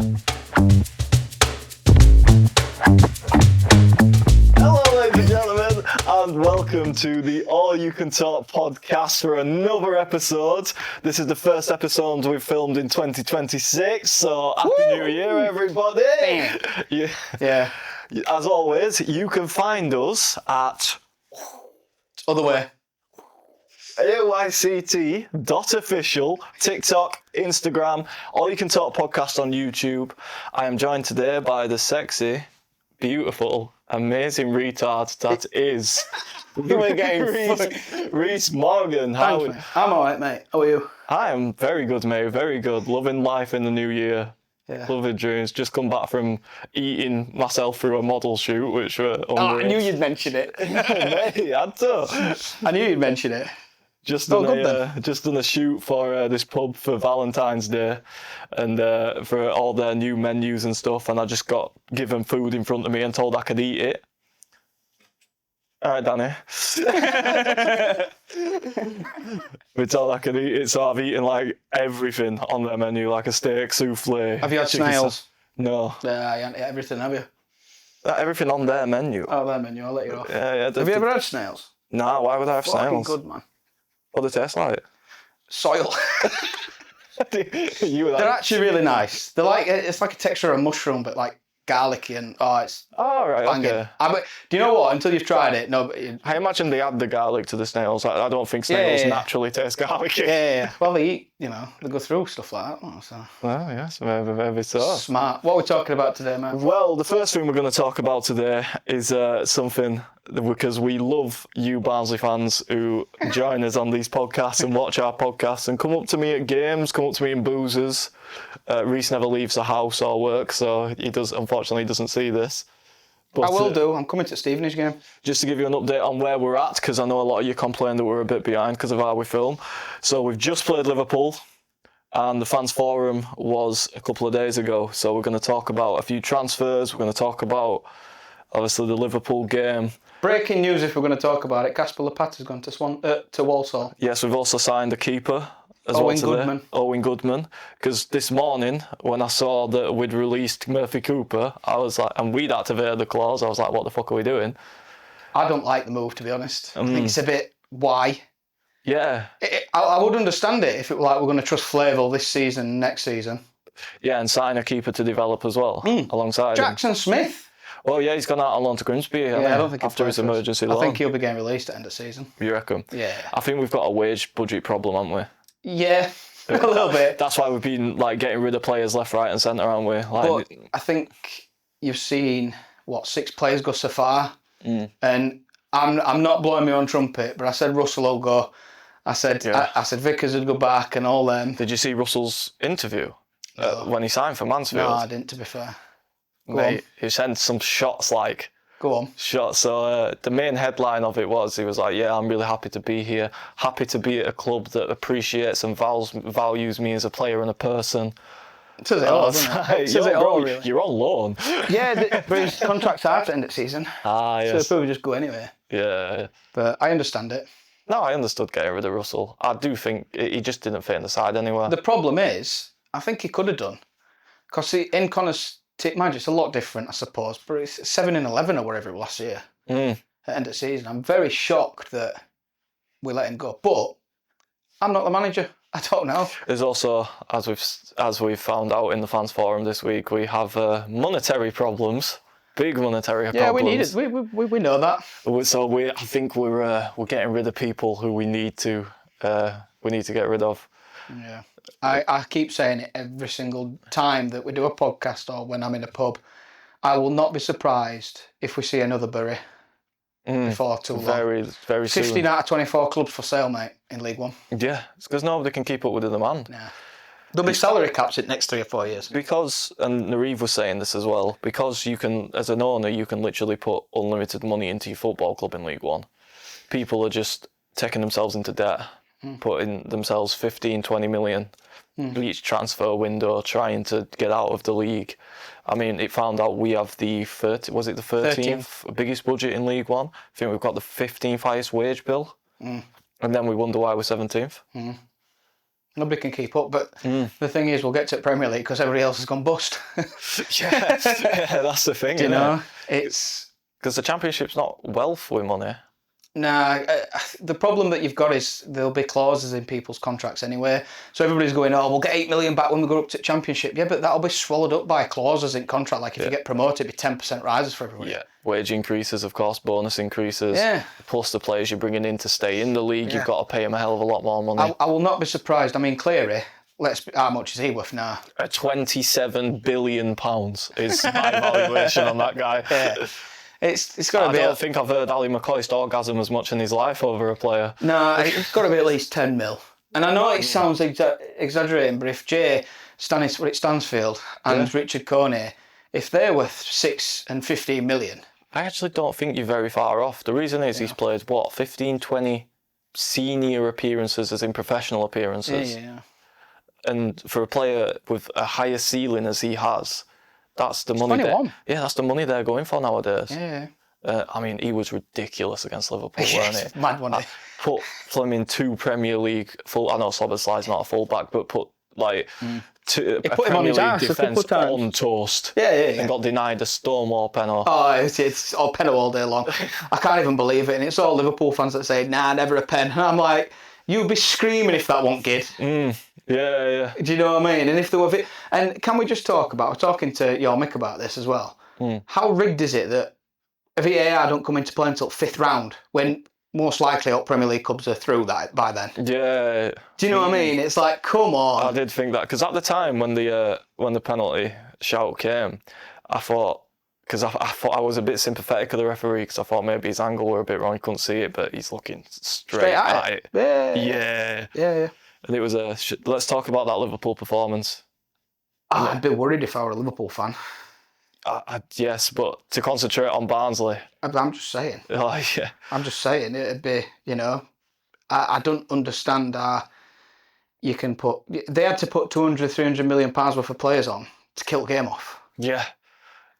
Hello, ladies and gentlemen, and welcome to the All You Can Talk podcast for another episode. This is the first episode we've filmed in 2026, so Happy New Year, everybody! Yeah. As always, you can find us at Other way. ayct.official, TikTok, Instagram, All You Can Talk podcast on YouTube. I am joined today by the sexy, beautiful, amazing retard that is Reese Morgan. Thanks, mate. I'm alright, mate. How are you? I am very good, mate. Very good. Loving life in the new year. Yeah. Loving dreams. Just come back from eating myself through a model shoot, which were unreal. Oh, I knew you'd mention it. Mate, I had to. I knew you'd mention it. Just done a shoot for this pub for Valentine's Day, and for all their new menus and stuff. And I just got given food in front of me and told I could eat it. All right, Danny. We're told I could eat it, so I've eaten like everything on their menu, like a steak souffle. Have you had snails? No. Yeah, you haven't ate everything, have you? Everything on their menu. Oh, their menu. I'll let you off. Yeah. Have you ever had snails? No, why would I have Fucking snails? good, man. What do they taste like? Soil. You were They're actually really nice. They're like, it's like a texture of a mushroom, but like garlicky and it's Oh, right, banging. okay. Do you know what? Until you've tried it, no. I imagine they add the garlic to the snails. I don't think snails naturally taste garlicky. Yeah. Well, they eat, they go through stuff like that. So. Well, yes, maybe so. Smart. What are we talking about today, man? Well, the first thing we're going to talk about today is something because we love you Barnsley fans who join us on these podcasts and watch our podcasts and come up to me at games, come up to me in boozers. Reese never leaves the house or work, so he unfortunately doesn't see this. But, I will do. I'm coming to Stevenage game. Just to give you an update on where we're at, because I know a lot of you complained that we're a bit behind because of how we film. So we've just played Liverpool, and the fans forum was a couple of days ago. So we're going to talk about a few transfers. We're going to talk about, obviously, the Liverpool game. Breaking news, if we're going to talk about it, Kasper Lapata's gone to Walsall. Yes, we've also signed a keeper as Owen well today. Goodman. Owen Goodman. Because this morning, when I saw that we'd released Murphy Cooper, I was like, and we'd activated the clause, I was like, what the fuck are we doing? I don't like the move, to be honest. I think it's a bit, why? Yeah. I would understand it if it were like we're going to trust Flavel this season, next season. Yeah, and sign a keeper to develop as well, alongside him. Jackson Smith. Oh yeah, he's gone out on loan to Grimsby. I don't think after his emergency loan. I think he'll be getting released at the end of season. You reckon? Yeah. I think we've got a wage budget problem, haven't we? Yeah, a little bit. That's why we've been like getting rid of players left, right, and centre, aren't we? But I think you've seen 6 players go so far, and I'm not blowing my own trumpet, but I said Russell will go. I said Vickers would go back and all them. Did you see Russell's interview when he signed for Mansfield? No, I didn't. To be fair. Mate, he sent some shots like... Go on. Shots. So the main headline of it was, he was like, yeah, I'm really happy to be here. Happy to be at a club that appreciates and values me as a player and a person. It says it all, doesn't it? Says it all, really. You're on loan. Yeah, but his contract's out at the end of the season. Yes. So he'll probably just go anyway. Yeah. But I understand it. No, I understood getting rid of Russell. I do think he just didn't fit in the side anywhere. The problem is, I think he could have done. Because in Connor's... Mind you, it's a lot different, I suppose, but it's 7-11 or whatever it was last year at the end of the season. I'm very shocked that we let him go, but I'm not the manager. I don't know. There's also, as we've found out in the fans forum this week, we have monetary problems, big monetary problems. Yeah, we need it. We know that. So I think we're getting rid of people who we need to get rid of. Yeah. I keep saying it every single time that we do a podcast or when I'm in a pub. I will not be surprised if we see another Bury before too long. Very, very soon. 15 out of 24 clubs for sale, mate, in League One. Yeah, it's because nobody can keep up with the demand. Nah. There'll be salary caps in the next 3 or 4 years. Because, and Nareev was saying this as well, because you can, as an owner, you can literally put unlimited money into your football club in League One. People are just taking themselves into debt, putting themselves 15, 20 million each transfer window, trying to get out of the league. I mean, it found out we have the 13th biggest budget in League One. I think we've got the 15th highest wage bill. And then we wonder why we're 17th. Nobody can keep up. But the thing is, we'll get to Premier League because everybody else has gone bust. yeah, that's the thing. Do you know? It's because the Championship's not wealth with money. Nah, the problem that you've got is there'll be clauses in people's contracts anyway. So everybody's going, oh, we'll get 8 million back when we go up to Championship. Yeah, but that'll be swallowed up by clauses in contract. Like if you get promoted, it'll be 10% rises for everybody. Yeah, wage increases, of course, bonus increases. Yeah. Plus the players you're bringing in to stay in the league, you've got to pay them a hell of a lot more money. I will not be surprised. I mean, Cleary, how much is he worth now? £27 billion is my valuation on that guy. Yeah. It's got to be. I don't think I've heard Ali McCoist orgasm as much in his life over a player. No, it's got to be at least 10 mil. And I know it sounds exaggerating, but if Jay Stansfield and Richard Coney, if they're worth 6 and 15 million. I actually don't think you're very far off. The reason is he's played, 15, 20 senior appearances as in professional appearances. Yeah. And for a player with a higher ceiling as he has, that's the money. That's the money they're going for nowadays. Yeah. I mean, he was ridiculous against Liverpool, weren't he? Mad, wasn't he? Put Fleming 2 Premier League I know Szoboszlai's not a full-back, but put a Premier League defence on toast. Yeah. And got denied a Stonewall penalty. Oh, it's all penalty all day long. I can't even believe it. And it's all Liverpool fans that say, nah, never a pen. And I'm like, you'd be screaming if that wasn't good. Yeah. Do you know what I mean? And if there were, and can we just talk about? We're talking to your Mick about this as well. How rigged is it that VAR don't come into play until 5th round when most likely all Premier League clubs are through that by then? Yeah. Do you know what I mean? It's like, come on. I did think that because at the time when the penalty shout came, I thought. Because I thought I was a bit sympathetic of the referee because I thought maybe his angle were a bit wrong, he couldn't see it, but he's looking straight at it. Yeah. And it was let's talk about that Liverpool performance. I'd be worried if I were a Liverpool fan. Yes, but to concentrate on Barnsley. I'm just saying. Yeah. I'm just saying, it'd be, I don't understand you can they had to put 200, 300 million pounds worth of players on to kill the game off. Yeah.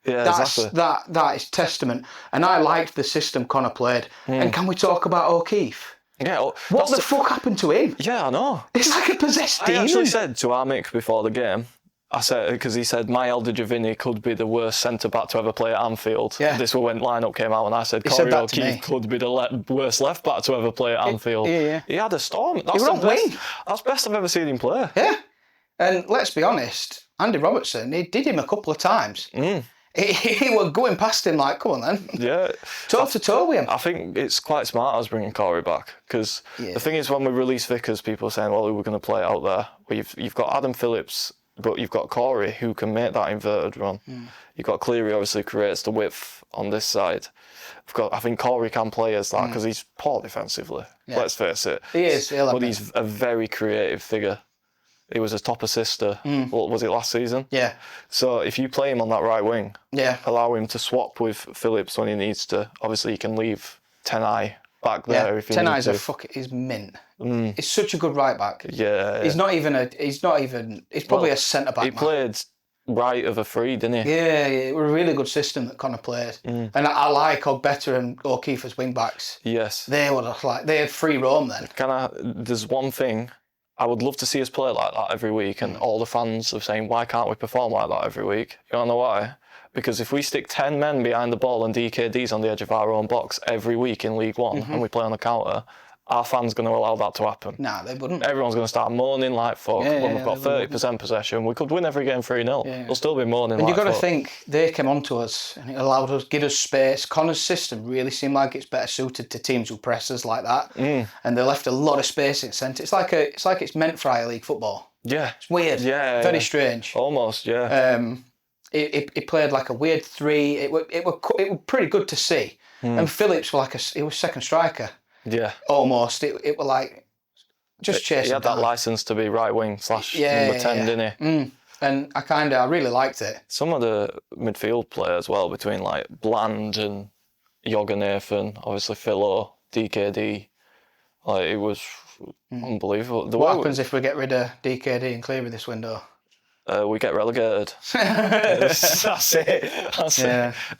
Yeah, exactly. That is testament. And I liked the system Connor played. And can we talk about O'Keefe? Yeah. What the fuck happened to him? Yeah, I know. It's like a possessed demon. I actually said to our Mick before the game, because he said my elder Giovanni could be the worst centre-back to ever play at Anfield. Yeah. This was when line-up came out and I said Corey O'Keefe could be the worst left-back to ever play at Anfield. Yeah. He had a storm. He was on wing. That's the best I've ever seen him play. Yeah. And let's be honest, Andy Robertson, he did him a couple of times. He was going past him like, come on then. Yeah. Toe to toe with him. I think it's quite smart us bringing Corey back because the thing is when we release Vickers, people are saying, well, who are we going to play out there? Well, you've got Adam Phillips, but you've got Corey who can make that inverted run. You've got Cleary obviously creates the width on this side. I think Corey can play as that because he's poor defensively. Yeah. Let's face it. He is. But he's a very creative figure. He was a top assister. What was it last season? Yeah. So if you play him on that right wing, allow him to swap with Phillips when he needs to. Obviously, you can leave Tenai back there if you need to. Tenai's he's mint. He's such a good right back. Yeah. He's probably a centre back. He played right of a free, didn't he? Yeah, it was a really good system that Connor played. And I like Ogbeta and O'Keefe as wing backs. Yes. They had free roam then. There's one thing. I would love to see us play like that every week, and all the fans are saying, why can't we perform like that every week? You don't know why? Because if we stick 10 men behind the ball and DKDs on the edge of our own box every week in League One and we play on a counter, are fans going to allow that to happen? Nah, they wouldn't. Everyone's going to start moaning like fuck when we've got 30% possession. We could win every game 3-0. They'll still be moaning and like you've got fuck. to think, they came on to us and it allowed us, give us space. Connor's system really seemed like it's better suited to teams who press us like that. And they left a lot of space in centre. It's like it's meant for higher league football. Yeah. It's weird. Yeah. Very strange. Almost, yeah. It played like a weird 3. It was pretty good to see. And Phillips was he was second striker. Yeah. Almost. It was like just chasing. He had that licence to be right wing / number 10, didn't he? And I really liked it. Some of the midfield players, well, between like Bland and Jorgensen, obviously Philo, DKD, like it was unbelievable. What happens if we get rid of DKD and Cleary this window? We get relegated. That's it.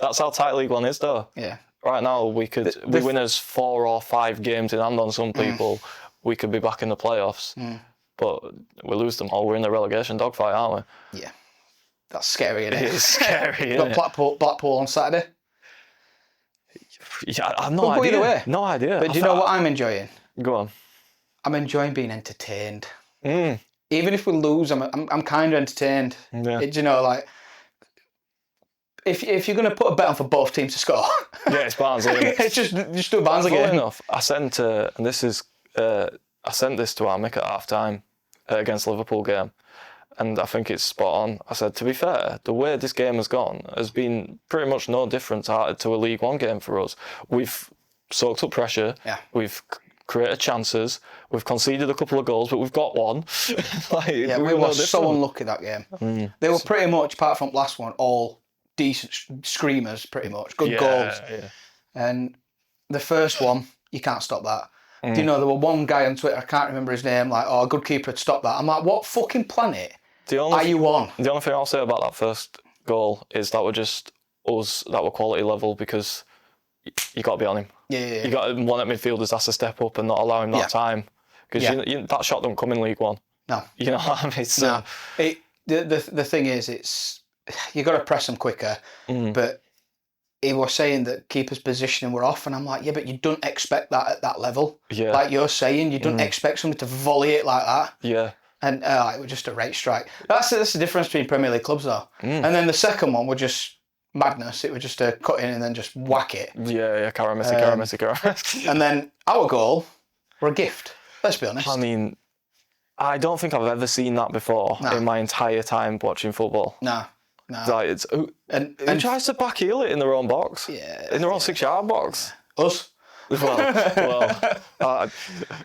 That's how tight League One is, though. Yeah. Right now, we win us 4 or 5 games in hand on some people. We could be back in the playoffs. but we lose them all. We're in the relegation dogfight, aren't we? Yeah. That's scary, isn't it? It is scary, isn't Got Blackpool on Saturday. Yeah, I've no idea. Either way. No idea. But do you know what I'm enjoying? Go on. I'm enjoying being entertained. Even if we lose, I'm kind of entertained. Yeah. You know, like, if you're going to put a bet on for both teams to score, Yeah, it's Barnsley. Isn't it? it's just do a Barnsley Funnily game. enough, I sent this to our Mick at half time against Liverpool game, and I think it's spot on. I said, to be fair, the way this game has gone has been pretty much no different to a League One game for us. We've soaked up pressure. Yeah. We've created chances. We've conceded a couple of goals, but we've got one. Yeah, we were so unlucky that game. They were pretty much, apart from last one, all decent screamers, pretty much. Good goals. Yeah. And the first one, you can't stop that. Do you know, there were one guy on Twitter, I can't remember his name, like, oh, a good keeper had stopped that. I'm like, what fucking planet are you on? The only thing I'll say about that first goal is that we're just us that were quality level, because you got to be on him. Yeah. You got to want at midfielders has to step up and not allow him that time, because that shot don't come in League One. No. You know what I mean? No. The thing is, you got to press them quicker, but he was saying that keepers' positioning were off, and I'm like, yeah, but you don't expect that at that level. Yeah. Like you're saying, you don't expect somebody to volley it like that. Yeah. And it was just a rate strike. That's the difference between Premier League clubs, though. And then the second one was just madness. It was just a cut in and then just whack it. Yeah, Karamisi. And then our goal were a gift. Let's be honest. I mean, I don't think I've ever seen that before in my entire time watching football. No. Like, it's who tries to backheel it in their own box? Yeah. In their own 6-yard box? Us.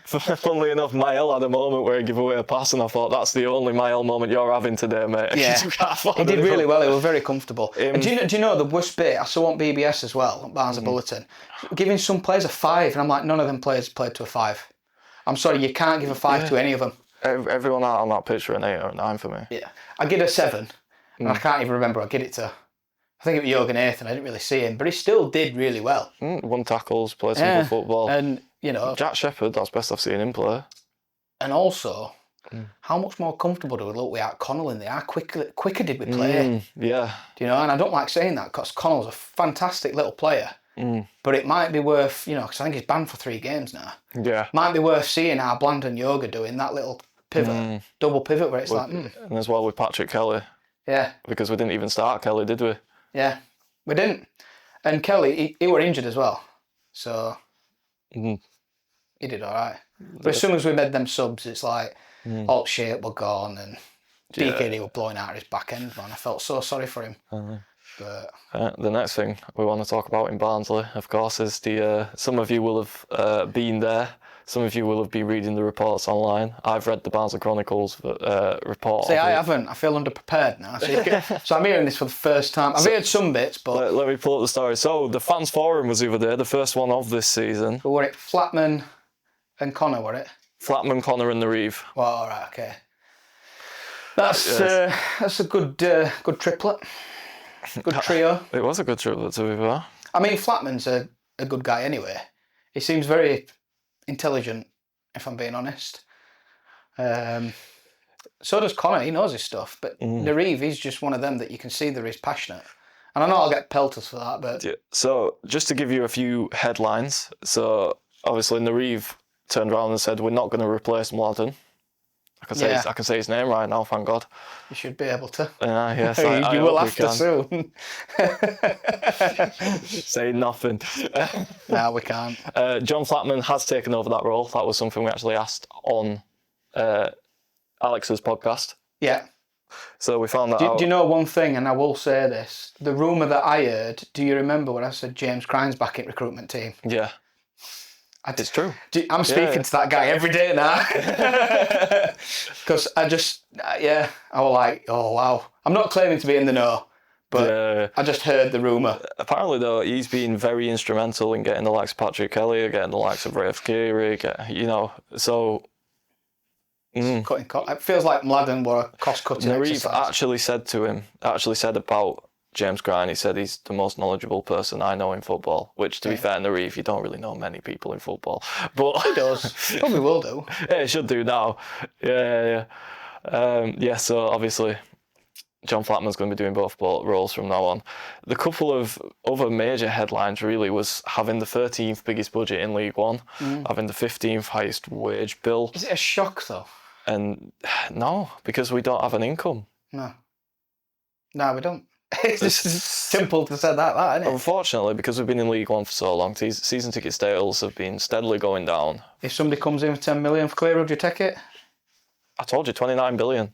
Funnily enough, Mael had a moment where he gave away a pass, and I thought, that's the only Mael moment you're having today, mate. Yeah, he did really well. He was very comfortable. And do you know the worst bit? I saw on BBS as well, Barnes Bulletin, giving some players a 5, and I'm like, none of them players played to a 5. I'm sorry, you can't give a 5 to any of them. Everyone out on that pitch are an 8 or a 9 for me. Yeah, I give it a 7, and I can't even remember. I give it to, I think it was Jürgen Nathan. I didn't really see him, but he still did really well. Won tackles, played some good football. And, you know, Jack Shepherd, that's best I've seen him play. And also, how much more comfortable do we look without Connell in there? How quicker did we play? Yeah. Do you know? And I don't like saying that because Connell's a fantastic little player. But it might be worth, you know, because I think he's banned for 3 games now. Yeah. Might be worth seeing how Bland and Yoga doing that little pivot, double pivot, where it's And as well with Patrick Kelly. Yeah. Because we didn't even start Kelly, did we? Yeah, we didn't. And Kelly, he were injured as well. So he did all right. But as soon as we made them subs, it's like, alt shit were gone, and DKD were blowing out his back end, man. I felt so sorry for him. But the next thing we want to talk about in Barnsley, of course, is some of you will have been there. Some of you will have been reading the reports online. I've read the Barnsley Chronicles report. See, I haven't. I feel underprepared now. So I'm hearing this for the first time. I've heard some bits, but... Let me pull up the story. So, the Fans Forum was the other day, the first one of this season. Were it Flatman and Connor, were it? Flatman, Connor and the Reeve. Well, all right, okay. That's a good triplet. Good trio. It was a good triplet, to be fair. I mean, Flatman's a good guy anyway. He seems very intelligent, if I'm being honest. So does Connor. He knows his stuff. But Nareev, he's just one of them that you can see that he's passionate. And I know I'll get pelters for that, but... Yeah. So, just to give you a few headlines. So, obviously, Nareev turned around and said, we're not going to replace Mladen. I can say his name right now, thank God. You should be able to. Yes, you will have to soon. Say nothing. No, we can't. John Flatman has taken over that role. That was something we actually asked on Alex's podcast. Yeah. So we found that out. Do you know one thing, and I will say this? The rumour that I heard, do you remember when I said James Crine's back in recruitment team? Yeah. It's true. I'm speaking to that guy every day now. Because I was like, oh, wow. I'm not claiming to be in the know, but I just heard the rumour. Apparently, though, he's been very instrumental in getting the likes of Patrick Kelly, getting the likes of CLEARY, so... Cutting cost. It feels like Mladen were a cost-cutting Nareev actually said about James Grine, he said he's the most knowledgeable person I know in football, which, to be fair, in the Reeve, you don't really know many people in football. But He does. Probably will do. Yeah, it should do now. Yeah. So obviously, John Flatman's going to be doing both roles from now on. The couple of other major headlines really was having the 13th biggest budget in League One, having the 15th highest wage bill. Is it a shock, though? And no, because we don't have an income. No, we don't. It's just simple to say that, isn't it? Unfortunately, because we've been in League One for so long, season ticket sales have been steadily going down. If somebody comes in with 10 million for CLEARY, would you take it? I told you, 29 billion.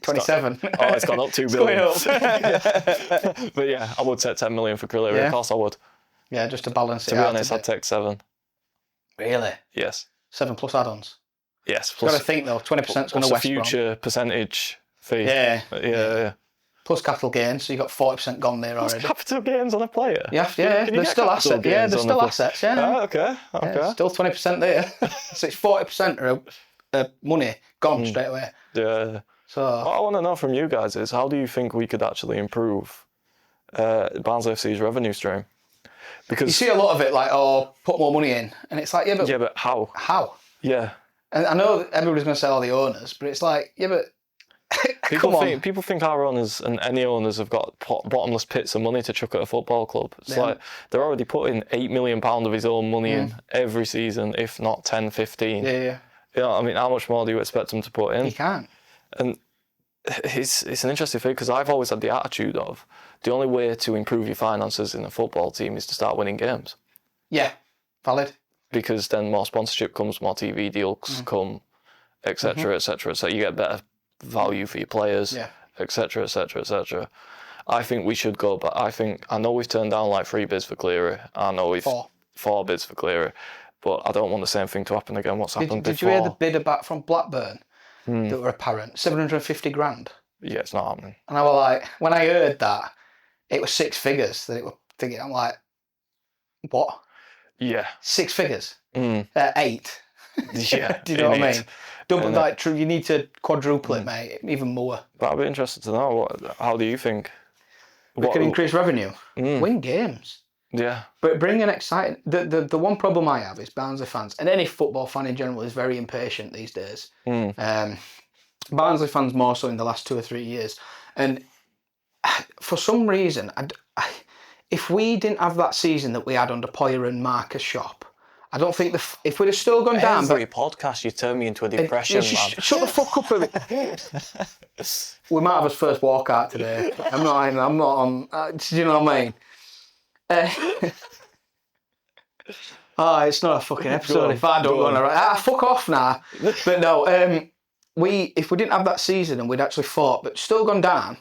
27. It's gone up 2 billion. It's going up. But yeah, I would take 10 million for CLEARY. Yeah. Of course I would. Yeah, just to balance it To out. be honest, I'd take 7. Really? Yes. 7 plus add-ons? Yes. You've got to think, though, 20% is going to West Brom. future percentage fee. Yeah. Plus capital gains, so you got 40% gone there already. Capital gains on a player? Yeah, there's still assets. Yeah, there's still assets, yeah. Okay. Yeah, still 20% there. So it's 40% of money gone straight away. Yeah. So what I want to know from you guys is, how do you think we could actually improve Barnsley FC's revenue stream? Because you see a lot of it like, put more money in. And it's like, but how? How? Yeah. And I know that everybody's going to say all the owners, but it's like, but People think our owners and any owners have got bottomless pits of money to chuck at a football club. It's like they're already putting £8 million of his own money in every season, if not 10, 15. Yeah. You know, I mean, how much more do you expect them to put in? You can't. And it's an interesting thing, because I've always had the attitude of the only way to improve your finances in a football team is to start winning games. Yeah, valid. Because then more sponsorship comes, more TV deals come, etc., etc. So you get better value for your players, etc., etc., etc. I think we should go, but I know we've turned down like 3 bids for CLEARY. I know we've 4 bids for CLEARY, but I don't want the same thing to happen again. What's happened before? Did you hear the bid about from Blackburn that were apparent? 750 grand. Yeah, it's not happening. And I was like, when I heard that, it was 6 figures that it was thinking. I'm like, what? Yeah. 6 figures. 8. Yeah. Do you know what I mean? Double, you need to quadruple it, mate. Even more. But I'd be interested to know, how do you think? We can increase revenue. Win games. Yeah. But bring an exciting... The one problem I have is Barnsley fans, and any football fan in general, is very impatient these days. Barnsley fans more so in the last 2 or 3 years. And for some reason, if we didn't have that season that we had under Poyer and Marcus Shop, I don't think if we'd have still gone down... Every podcast you turn me into a depression, man. Shut the fuck up a bit. We might have his first walkout today. I'm not on... do you know what I mean? It's not a fucking episode if I don't go on a right. Fuck off now. But no, if we didn't have that season and we'd actually fought, but still gone down,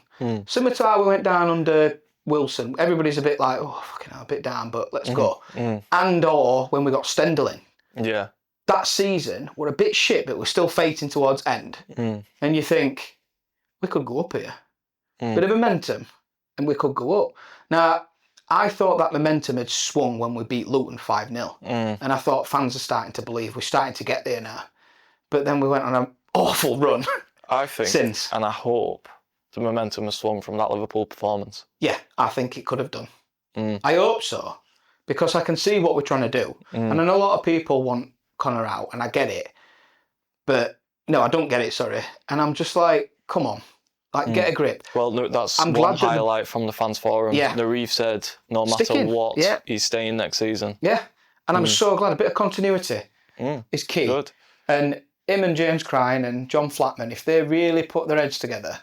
similar to how we went down under Wilson, everybody's a bit like, fucking hell, a bit down, but let's go. And or when we got Stendhal in. Yeah. That season, we're a bit shit, but we're still fighting towards end. And you think, we could go up here. Bit of momentum, and we could go up. Now, I thought that momentum had swung when we beat Luton 5-0. And I thought fans are starting to believe we're starting to get there now. But then we went on an awful run. I think, since. And I hope the momentum has swung from that Liverpool performance. Yeah, I think it could have done. I hope so, because I can see what we're trying to do. And I know a lot of people want Connor out, and I get it. But, no, I don't get it, sorry. And I'm just like, come on. Like, get a grip. Well, no, that's one highlight from the fans forum. Yeah. The Reeve said, no matter what, he's staying next season. Yeah. And I'm so glad. A bit of continuity is key. Good. And him and James Crine and John Flatman, if they really put their heads together,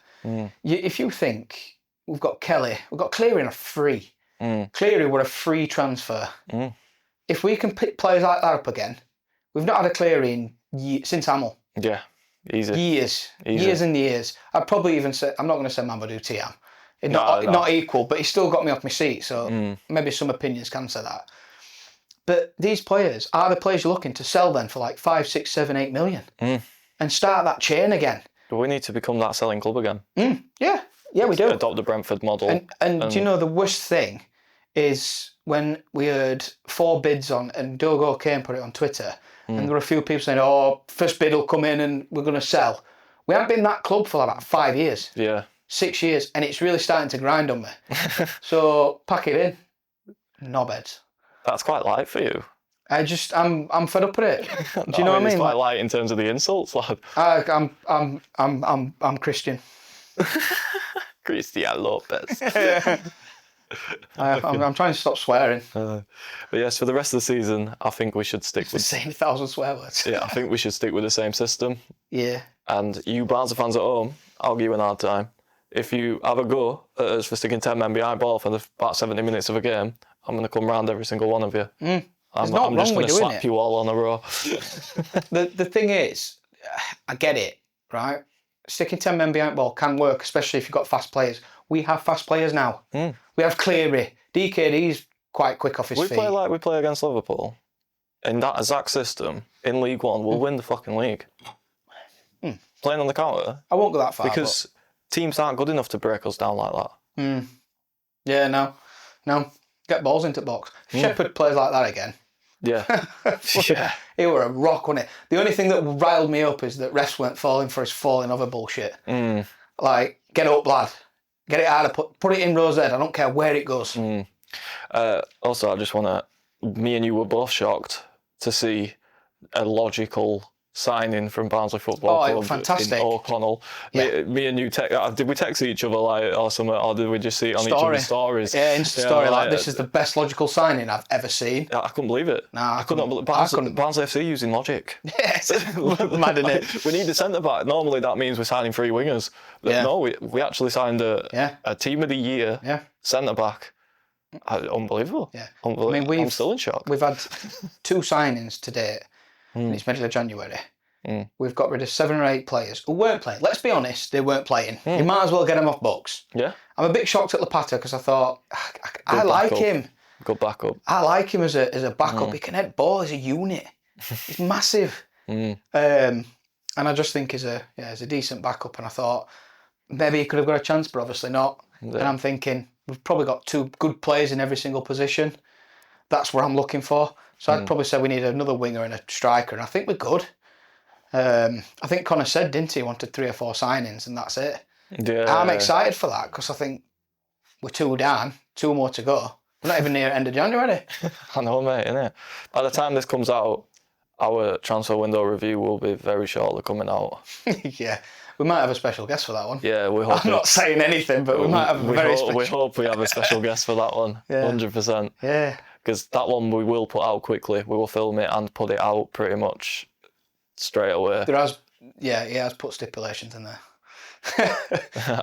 if you think we've got Kelly, we've got CLEARY in a free. CLEARY were a free transfer. If we can pick players like that up again, we've not had a CLEARY since Hamill. Yeah. Easy. Years and years. I'd probably even say, I'm not going to say Mamadou Thiam. Not equal, but he still got me off my seat, so maybe some opinions can say that. But these players are the players you're looking to sell then for like 5, 6, 7, 8 million and start that chain again. But we need to become that selling club again. Yeah, we do. Adopt the Brentford model. And do you know the worst thing is when we heard 4 bids on, and Dogo Kane put it on Twitter, and there were a few people saying, first bid will come in and we're going to sell. We haven't been that club for about 5 years. Yeah. 6 years, and it's really starting to grind on me. So pack it in. Knobheads. That's quite light for you. I'm fed up with it. Do you know what I mean? It's quite light in terms of the insults, lad. I'm Christian. Cristian Lopez. I'm trying to stop swearing. But yes, for the rest of the season, I think we should stick with saying 1,000 swear words. Yeah, I think we should stick with the same system. Yeah. And you Barnsley fans at home, I'll give you an hard time. If you have a go at us for sticking 10 men behind ball for about 70 minutes of a game, I'm going to come round every single one of you. I'm just going to slap you all on a row. The thing is, I get it, right? Sticking 10 men behind ball can work, especially if you've got fast players. We have fast players now. We have Cleary. DKD's quite quick off his feet. We play like we play against Liverpool. In that exact system, in League One, we'll win the fucking league. Playing on the counter. I won't go that far. Because teams aren't good enough to break us down like that. Yeah, no. Get balls into the box. Shepherd plays like that again. Yeah. Yeah. He were a rock, wasn't it? The only thing that riled me up is that refs weren't falling for his falling over bullshit. Like, get up, lad. Get it harder. Put it in Rose Head. I don't care where it goes. Also, I just want to... Me and you were both shocked to see a logical signing from Barnsley Football Club fantastic. in O'Connell. Yeah. Me and you, did we text each other or something, or did we just see it on each other's stories? Yeah, Insta story like this is the best logical signing I've ever seen. I couldn't believe it. Nah, I couldn't believe Barnsley FC using logic. Yes, mad in it. We need a centre back. Normally that means we're signing 3 wingers. But no, we actually signed a team of the year centre back. Unbelievable. Yeah. Unbelievable. I mean, I'm still in shock. We've had 2 signings to date. And it's middle of January. We've got rid of 7 or 8 players who weren't playing. Let's be honest, they weren't playing. You might as well get them off books. Yeah. I'm a bit shocked at Lapata because I thought, I like him. Good backup. I like him as a backup. He can head ball as a unit. He's massive. And I just think he's a decent backup. And I thought maybe he could have got a chance, but obviously not. Yeah. And I'm thinking we've probably got 2 good players in every single position. That's what I'm looking for. So I'd probably say we need another winger and a striker, and I think we're good. I think Connor said, didn't he wanted 3 or 4 signings, and that's it. Yeah. I'm excited for that because I think we're 2 down, 2 more to go. We're not even near end of January. I know, mate, innit? By the time this comes out, our transfer window review will be very shortly coming out. Yeah. We might have a special guest for that one. Yeah, we hope. I'm not saying anything, but we might have a very special. We hope we have a special guest for that one. 100%. Yeah. Because that one we will put out quickly. We will film it and put it out pretty much straight away. He has put stipulations in there.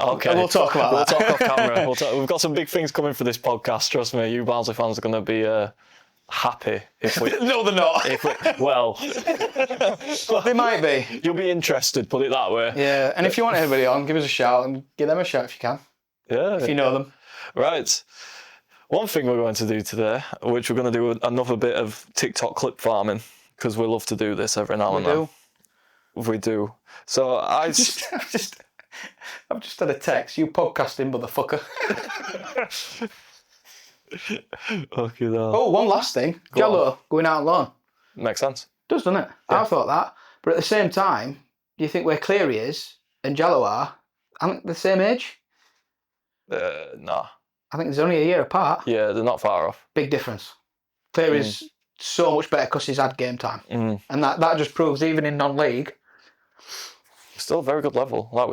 Okay. We'll talk about that. We'll talk off camera. We've got some big things coming for this podcast. Trust me, you Barnsley fans are going to be happy if we. No, they're not. Well, they might be. You'll be interested. Put it that way. Yeah, and if you want anybody on, give us a shout and give them a shout if you can. Yeah. If you know them. Right. One thing we're going to do today, which we're going to do another bit of TikTok clip farming, because we love to do this every now and then. We do. So I've just had a text. You podcasting, motherfucker. Okay, no. Oh, one last thing. Jallo going out on loan. Makes sense. Does, doesn't it? Yeah. I thought that. But at the same time, do you think where Cleary is and Jallo aren't they the same age? Nah. I think there's only a year apart. Yeah, they're not far off. Big difference. Cleary's so much better because he's had game time. And that just proves, even in non-league... Still a very good level. Like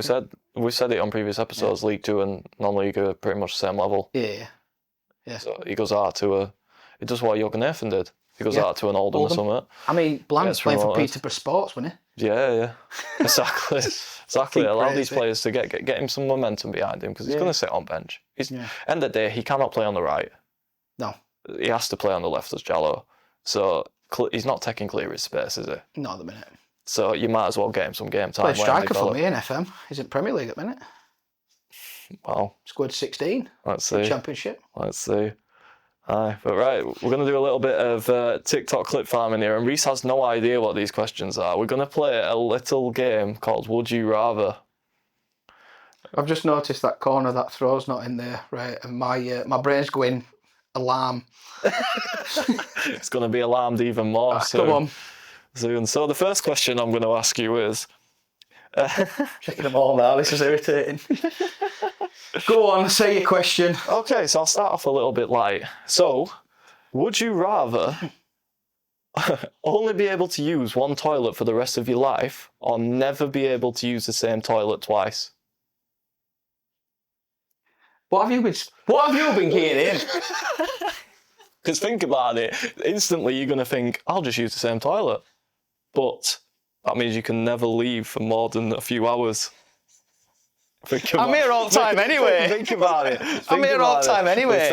we've said it on previous episodes, League 2 and non-league are pretty much the same level. Yeah. So he goes out to he does what Jürgen Nathan did. He goes out to an Oldham or something. I mean, Blank's playing for Peterborough Sports, wasn't he? Yeah. Exactly. Allow these players to get him some momentum behind him because he's going to sit on bench. End of the day, he cannot play on the right. No. He has to play on the left as Jallo. So he's not taking Cleary's space, is he? Not at the minute. So you might as well get him some game time. Played striker for me in FM. He's in Premier League at the minute. Wow. Scored 16. Let's see. Championship. Let's see. Aye, but right, we're going to do a little bit of TikTok clip farming here, and Reese has no idea what these questions are. We're going to play a little game called Would You Rather. I've just noticed that corner, that throw's not in there, right? And my brain's going alarm. It's going to be alarmed even more soon. Come on. Soon. So the first question I'm going to ask you is... Checking them all now, this is irritating. Go on, say your question. Okay, so I'll start off a little bit light. So, would you rather only be able to use one toilet for the rest of your life, or never be able to use the same toilet twice? What have you been hearing? Because think about it, instantly you're going to think, I'll just use the same toilet. But that means you can never leave for more than a few hours. I'm here all the time anyway. Think about it. I'm here all the time anyway.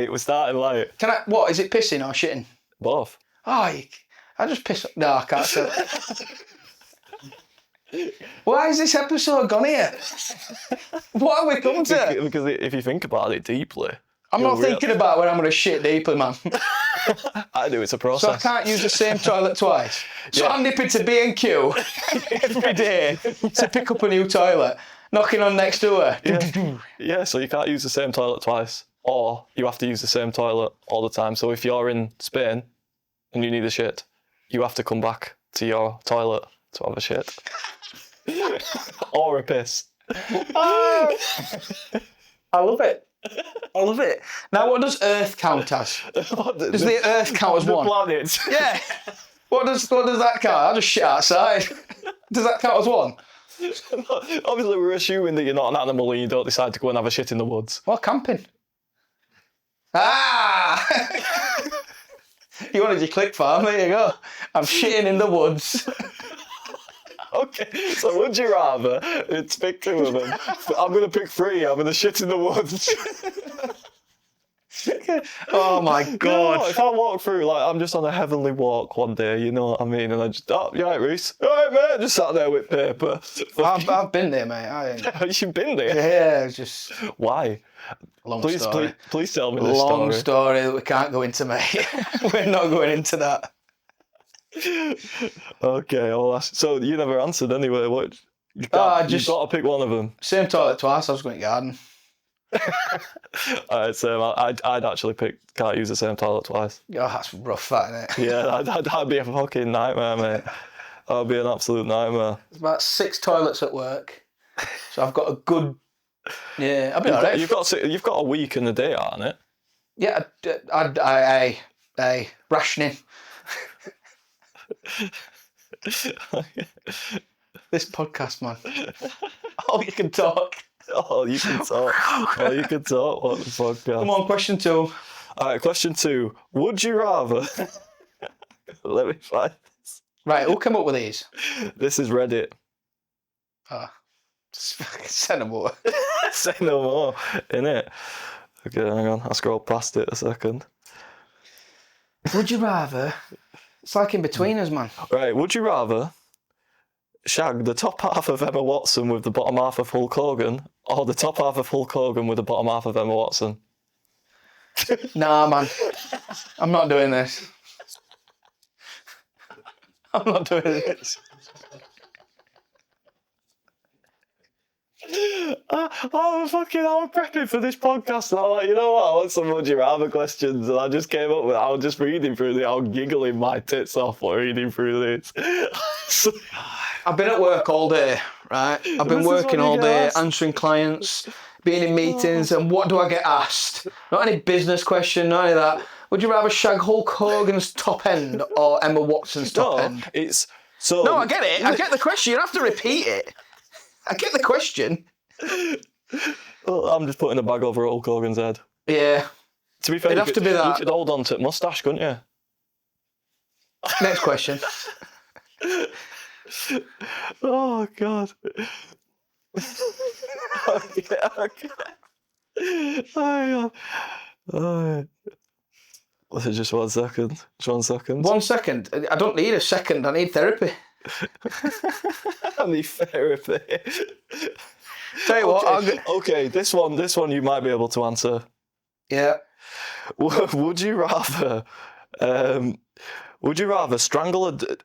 We're starting light. What, is it pissing or shitting? Both. Oh, I just piss. No, I can't say it. Why is this episode gone here? What have we come to? Because if you think about it deeply... I'm not thinking about when I'm going to shit deeply, man. I do, it's a process. So I can't use the same toilet twice. So I'm nipping to B&Q every day to pick up a new toilet, knocking on next door. Yeah, so you can't use the same toilet twice, or you have to use the same toilet all the time. So if you're in Spain and you need a shit, you have to come back to your toilet to have a shit. Or a piss. I love it. I love it. Now, what does Earth count as? Does the Earth count as one? The planet. Yeah. What does that count? I'll just shit outside. Does that count as one? Obviously, we're assuming that you're not an animal and you don't decide to go and have a shit in the woods. Well, camping. Ah! You wanted your click farm, there you go. I'm shitting in the woods. Okay, so would you rather, it's pick two of them. I'm going to pick three, I'm going to shit in the woods. Oh my God. No, if I walk through, like, I'm just on a heavenly walk one day, you know what I mean? And I just, oh, you right, Reese? All right, mate, just sat there with paper. I've been there, mate. You've been there? Yeah, it's just... Why? Long story. Please tell me this Long story. story that we can't go into, mate. We're not going into that. Okay, so you never answered anyway. What? You've got to pick one of them. Same toilet twice. I was going to garden. Alright, so I'd actually pick can't use the same toilet twice. Oh, that's rough, that, isn't it? Yeah, that'd be a fucking nightmare, mate. That'd be an absolute nightmare. There's about 6 toilets at work, so I've got a good. Yeah, I'll be alright. You've got a week and a day, aren't it? Yeah, I rationing. This podcast, man. Oh, you can talk. Oh, you can talk. Oh, you can talk. What the fuck? Come on, question 2. Alright, question 2. Would you rather... Let me find this. Right, who came up with these? This is Reddit. Say no more. Say no more, innit? Okay, hang on. I'll scroll past it a second. Would you rather... It's like in between us, man. Right, would you rather shag the top half of Emma Watson with the bottom half of Hulk Hogan, or the top half of Hulk Hogan with the bottom half of Emma Watson? Nah, man. I'm not doing this. I'm not doing this. I'm prepping for this podcast and I'm like, you know what, I want some would you rather questions, and I just came up with, I was just reading through it, I was giggling my tits off while reading through this. I've been at work all day, right? I've been working all day, answering clients, being in meetings, and what do I get asked? Not any business question, not any of that. Would you rather shag Hulk Hogan's top end or Emma Watson's top end? No, I get it. I get the question. You don't have to repeat it. I get the question. Well, I'm just putting a bag over Hulk Hogan's head. Yeah. To be fair, it'd have to be that. You could hold on to moustache, couldn't you? Next question. Oh, God. Okay. Oh, God. Just 1 second. Just 1 second. 1 second? I don't need a second. I need therapy. I need therapy. Tell you what. Okay, this one you might be able to answer. Yeah. Would you rather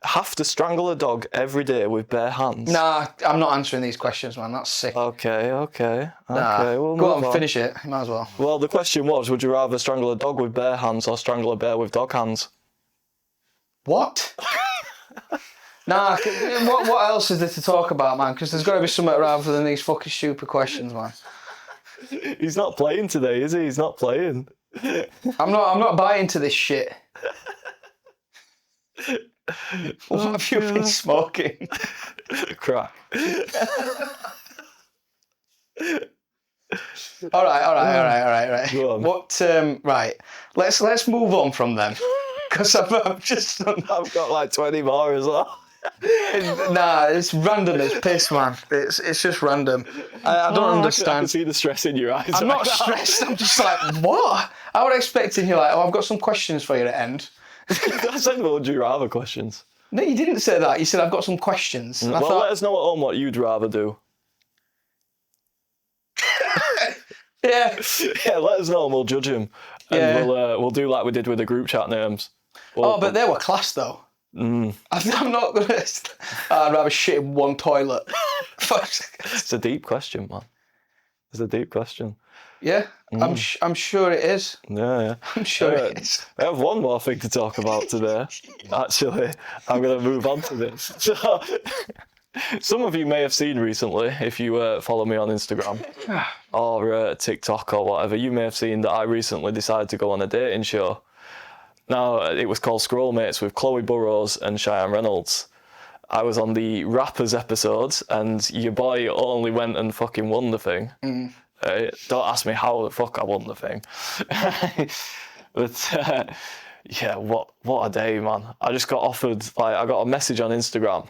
have to strangle a dog every day with bare hands? Nah, I'm not answering these questions, man. That's sick. Okay. Nah. We'll go move on, finish it. You might as well. Well, the question was, would you rather strangle a dog with bare hands or strangle a bear with dog hands? What? Nah, what else is there to talk about, man? Because there's got to be something rather than these fucking stupid questions, man. He's not playing today, is he? He's not playing. I'm not buying to this shit. What have you been smoking? Crack. All right. Go on. What? Right. Let's move on from them, because I've just done. I've got like 20 more as well. Nah, it's random. It's piss, man. It's just random. I don't understand. I can see the stress in your eyes. I'm not stressed. I'm just like, what? I was expecting you like, oh, I've got some questions for you at the end. I said, well, would you rather questions? No, you didn't say that. You said I've got some questions. And Well, I thought, let us know at home what you'd rather do. yeah. Yeah, let us know and we'll judge him. And Yeah. we'll do like we did with the group chat names. Oh, but they were class though. I'm not gonna. I'd rather shit in one toilet. It's a deep question, man. It's a deep question. Yeah, I'm sure it is. Yeah. I'm sure it is. I have one more thing to talk about today. Actually, I'm going to move on to this. So, some of you may have seen recently, if you follow me on Instagram or TikTok or whatever, you may have seen that I recently decided to go on a dating show. Now, it was called Scroll Mates with Chloe Burrows and Cheyenne Reynolds. I was on the Rappers episodes, and your boy only went and fucking won the thing. Don't ask me how the fuck I won the thing. But, yeah, what a day, man. I just got offered, like, I got a message on Instagram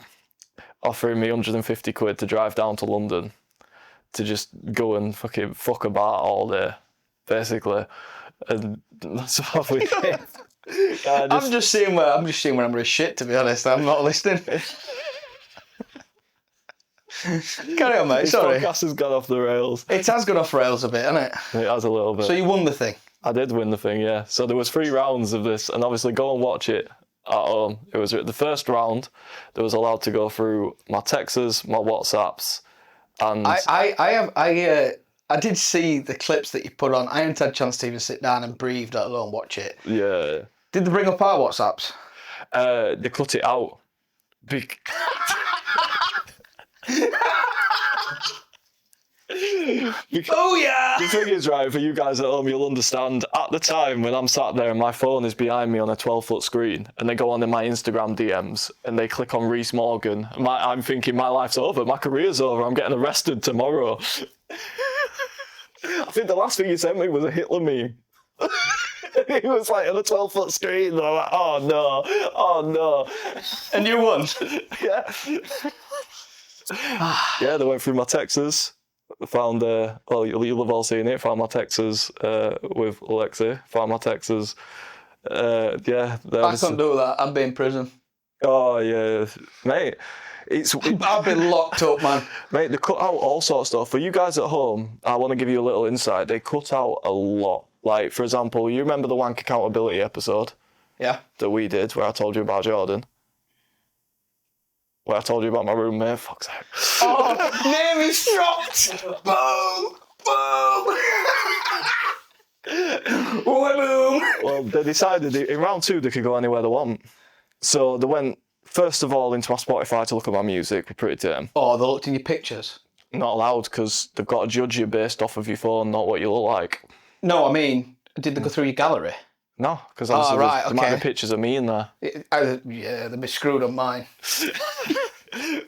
offering me 150 quid to drive down to London to just go and fucking fuck about all day, basically. And that's what we did. I'm just seeing where I'm a shit, to be honest. I'm not listening. Carry on, mate. Sorry. This podcast has gone off the rails. It has gone off rails a bit, hasn't it? It has a little bit. So you won the thing. I did win the thing, yeah. So there was 3 rounds of this, and obviously go and watch it at home. It was the first round. There was allowed to go through my texts, my WhatsApps, and I did see the clips that you put on. I hadn't had a chance to even sit down and breathe, let alone watch it. yeah. Did they bring up our WhatsApps? They cut it out. Oh yeah! The thing is, right, for you guys at home, you'll understand, at the time when I'm sat there and my phone is behind me on a 12-foot screen, and they go on in my Instagram DMs, and they click on Reese Morgan, I'm thinking my life's over, my career's over, I'm getting arrested tomorrow. I think the last thing you sent me was a Hitler meme. It was like on a 12-foot screen, and I'm like, oh no. And you won. Yeah. Yeah, they went through my texts. Found, well, you'll have all seen it. Found my texts with Alexi. Found my texts. Yeah. I couldn't do that. I'd be in prison. Oh, yeah. Mate, I've been locked up, man. Mate, they cut out all sorts of stuff. For you guys at home, I want to give you a little insight. They cut out a lot. Like, for example, you remember the Wank Accountability episode? Yeah. That we did, where I told you about Jordan? Where I told you about my roommate? Fuck's sake. Oh, name is dropped. Boom. Boom. Well, they decided in round 2 they could go anywhere they want. So they went, first of all, into my Spotify to look at my music. We're pretty tame. Oh, they looked in your pictures? Not allowed, because they've got to judge you based off of your phone, not what you look like. No, I mean, did they go through your gallery? No, because obviously right, there might be pictures of me in there. Yeah, they'd be screwed on mine.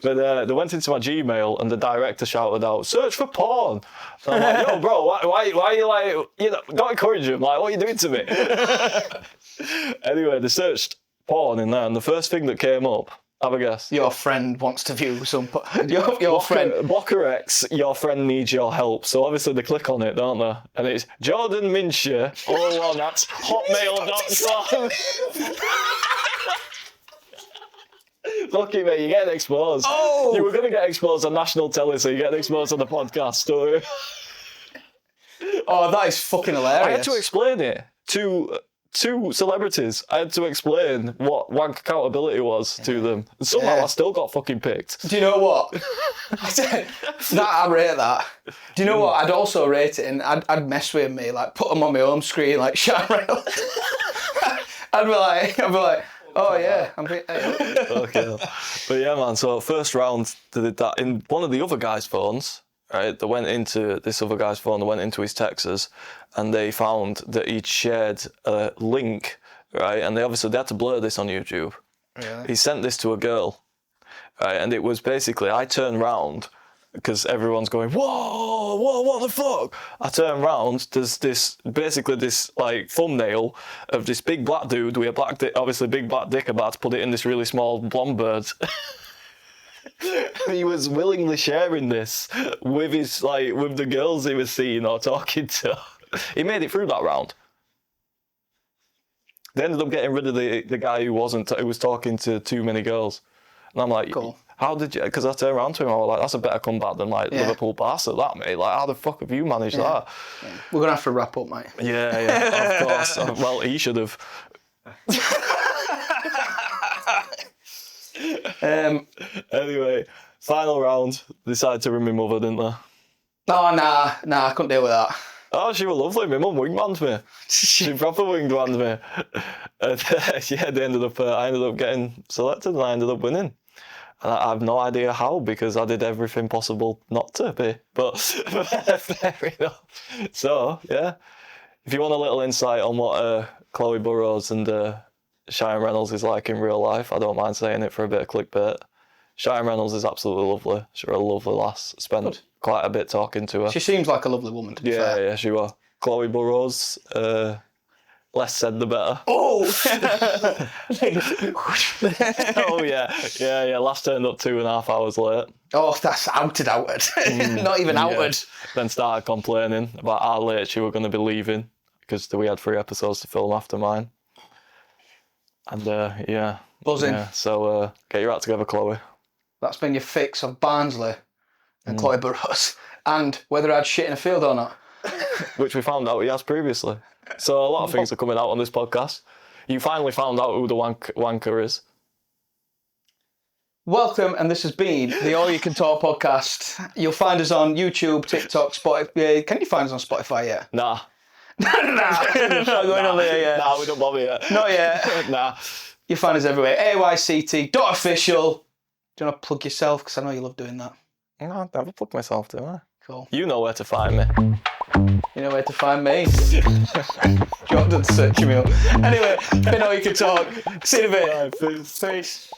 But they went into my Gmail and the director shouted out, "Search for porn." And I'm like, yo, bro, why are you like, don't encourage him. Like, what are you doing to me? Anyway, they searched porn in there, and the first thing that came up, have a guess. Your friend wants to view some. Your friend. Blocker X, your friend needs your help. So obviously they click on it, don't they? And it's Jordan Minshew, all on at hotmail.com. Lucky mate, you're getting exposed. Oh! You were going to get exposed on national telly, so you're getting exposed on the podcast, don't you? Oh, that is fucking hilarious. I had to explain it to two celebrities. I had to explain what Wank Accountability was to them. And somehow I still got fucking picked. Do you know what? I rate that. Do you know what? I'd also rate it, and I'd mess with me, like put them on my home screen, like Sean Reynolds. I'd be like, oh yeah, Okay. But yeah, man, so first round, they did that in one of the other guys' phones. right? They went into this other guy's phone, they went into his texts, and they found that he'd shared a link, right? And they had to blur this on YouTube. Really? He sent this to a girl, right? And it was basically, I turned round, because everyone's going, whoa, what the fuck? I turn round, there's this like thumbnail of this big black dude with a black dick, obviously big black dick, about to put it in this really small blonde bird. He was willingly sharing this with with the girls he was seeing or talking to. He made it through that round. They ended up getting rid of the guy who was talking to too many girls. And I'm like, cool. How did you? Because I turned around to him, I was like, that's a better comeback than Liverpool Barca, that, mate. Like, how the fuck have you managed that? Yeah. We're gonna have to wrap up, mate. Yeah, of course. Well, he should have. Anyway, final round. Decided to ring my mother, didn't they? Oh, nah, I couldn't deal with that. Oh, she was lovely. My mum wingmanned me. She proper wingmanned me. And, yeah, I ended up getting selected and I ended up winning. And I have no idea how, because I did everything possible not to be. But fair enough. So, yeah. If you want a little insight on what Chloe Burrows and Cheyenne Reynolds is like in real life, I don't mind saying it for a bit of clickbait. Cheyenne Reynolds is absolutely lovely. She's a lovely lass. Spent quite a bit talking to her. She seems like a lovely woman, to be fair. Yeah, she was. Chloe Burrows, less said the better. Oh! Oh, yeah. Last turned up 2.5 hours late. Oh, that's outed. Not even outed. Yeah. Then started complaining about how late she were going to be leaving, because we had 3 episodes to film after mine. And, yeah. Buzzing. Yeah, so, get your act together, Chloe. That's been your fix of Barnsley and Chloe Burrows. And whether I had shit in a field or not. Which we found out he has previously. So a lot of things are coming out on this podcast. You finally found out who the wanker is. Welcome, and this has been the All You Can Talk podcast. You'll find us on YouTube, TikTok, Spotify. Can you find us on Spotify yet? Nah. Not going on there yet. Nah, we don't bother yet. Not yet. Nah. You'll find us everywhere. AYCT.official. Do you want to plug yourself? Because I know you love doing that. No, I've never plugged myself, do I? Cool. You know where to find me. You know where to find me. Jordan's searching me up. Anyway, been All You Can Talk. See you in a bit. Right, peace.